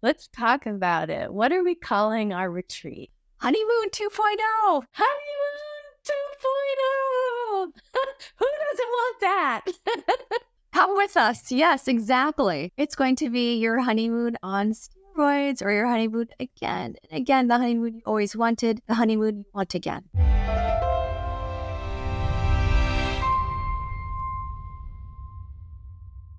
Let's talk about it. What are we calling our retreat? Honeymoon 2.0. Honeymoon 2.0. Who doesn't want that? Come with us. Yes, exactly. It's going to be your honeymoon on steroids or your honeymoon again and again, the honeymoon you always wanted, the honeymoon you want again.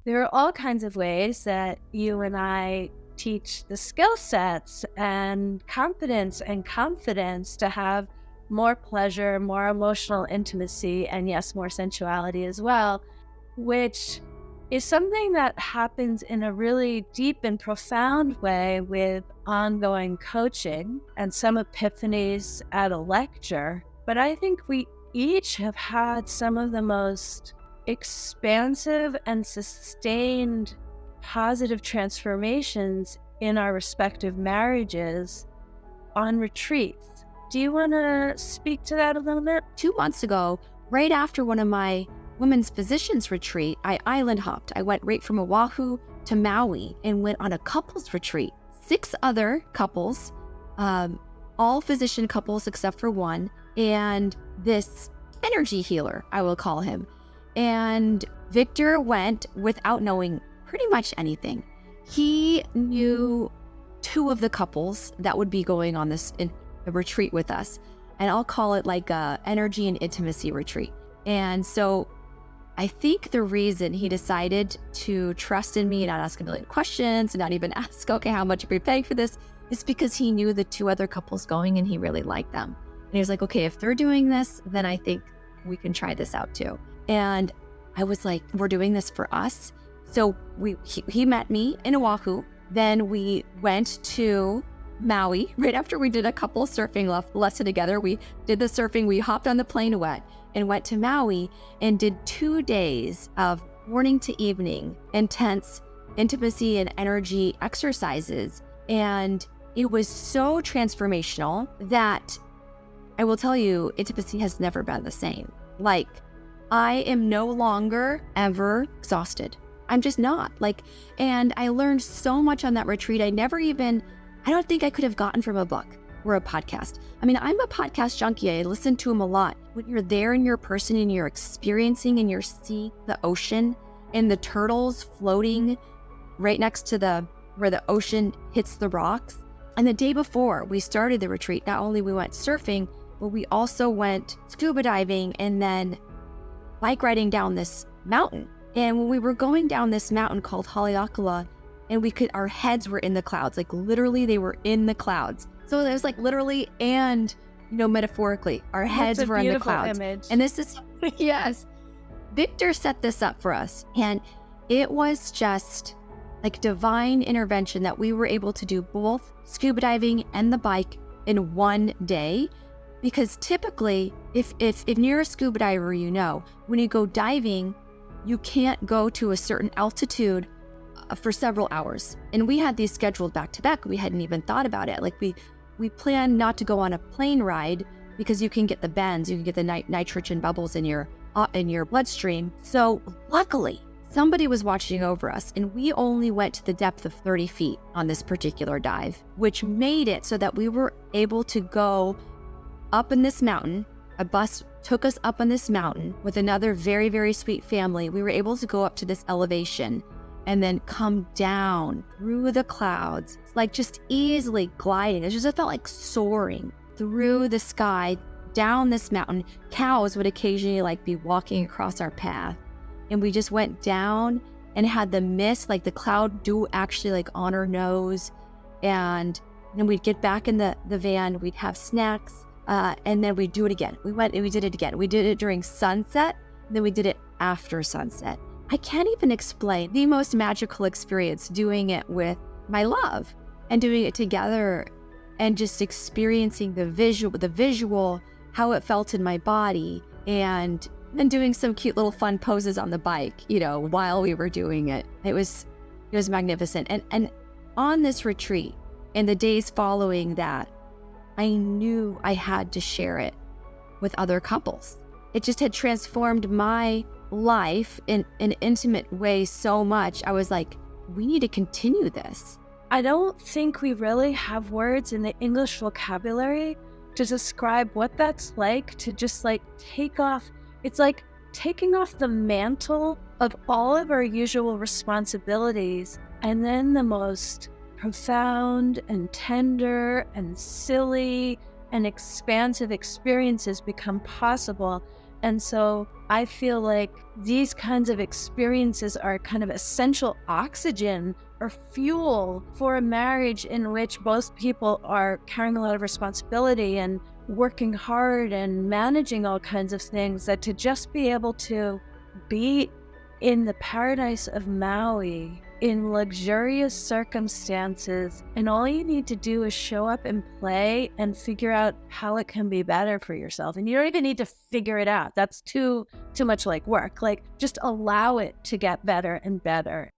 There are all kinds of ways that you and I teach the skill sets and competence and confidence to have more pleasure, more emotional intimacy, and yes, more sensuality as well, which is something that happens in a really deep and profound way with ongoing coaching and some epiphanies at a lecture. But I think we each have had some of the most expansive and sustained positive transformations in our respective marriages on retreats. Do you want to speak to that a little bit? 2 months ago, right after one of my women's physicians retreat, I island hopped. I went right from Oahu to Maui and went on a couples retreat. 6 other couples, all physician couples except for one, and this energy healer, I will call him. And Victor went without knowing pretty much anything. He knew 2 of the couples that would be going on this retreat with us. And I'll call it like a energy and intimacy retreat. And so I think the reason he decided to trust in me and not ask a million questions and not even ask, okay, how much are we paying for this, is because he knew the 2 other couples going and he really liked them. And he was like, okay, if they're doing this, then I think we can try this out too. And I was like, we're doing this for us. So he met me in Oahu. Then we went to Maui right after we did a couple surfing lesson together. We did the surfing. We hopped on the plane and went to Maui and did 2 days of morning to evening intense intimacy and energy exercises. And it was so transformational that I will tell you, intimacy has never been the same. Like, I am no longer ever exhausted. I'm just not. And I learned so much on that retreat. I don't think I could have gotten from a book or a podcast. I mean, I'm a podcast junkie. I listen to them a lot. When you're there in your person and you're experiencing and you're seeing the ocean and the turtles floating right next to where the ocean hits the rocks. And the day before we started the retreat, not only we went surfing, but we also went scuba diving and then bike riding down this mountain. And when we were going down this mountain called Haleakala, and our heads were in the clouds, like literally they were in the clouds. So it was like literally and, metaphorically, our heads were in the clouds. Image. And this is, yes, Victor set this up for us. And it was just like divine intervention that we were able to do both scuba diving and the bike in one day. Because typically, if you're a scuba diver, when you go diving, you can't go to a certain altitude for several hours. And we had these scheduled back to back. We hadn't even thought about it. Like we planned not to go on a plane ride because you can get the bends, you can get the nitrogen bubbles in your bloodstream. So luckily, somebody was watching over us, and we only went to the depth of 30 feet on this particular dive, which made it so that we were able to go up in this mountain. A bus took us up on this mountain with another very, very sweet family. We were able to go up to this elevation and then come down through the clouds, like just easily gliding. It felt like soaring through the sky, down this mountain. Cows would occasionally be walking across our path. And we just went down and had the mist, like the cloud dew actually on our nose. And then we'd get back in the van, we'd have snacks. And then we do it again. We went and we did it again. We did it during sunset, and then we did it after sunset. I can't even explain the most magical experience doing it with my love and doing it together and just experiencing the visual, how it felt in my body, and then doing some cute little fun poses on the bike, while we were doing it. It was magnificent. And on this retreat and the days following that, I knew I had to share it with other couples. It just had transformed my life in an intimate way so much. I was like, we need to continue this. I don't think we really have words in the English vocabulary to describe what that's like to just like take off. It's like taking off the mantle of all of our usual responsibilities, and then the most profound and tender and silly and expansive experiences become possible. And so I feel like these kinds of experiences are kind of essential oxygen or fuel for a marriage in which both people are carrying a lot of responsibility and working hard and managing all kinds of things, that to just be able to be in the paradise of Maui in luxurious circumstances, and all you need to do is show up and play and figure out how it can be better for yourself. And you don't even need to figure it out. That's too much like work. Like, just allow it to get better and better.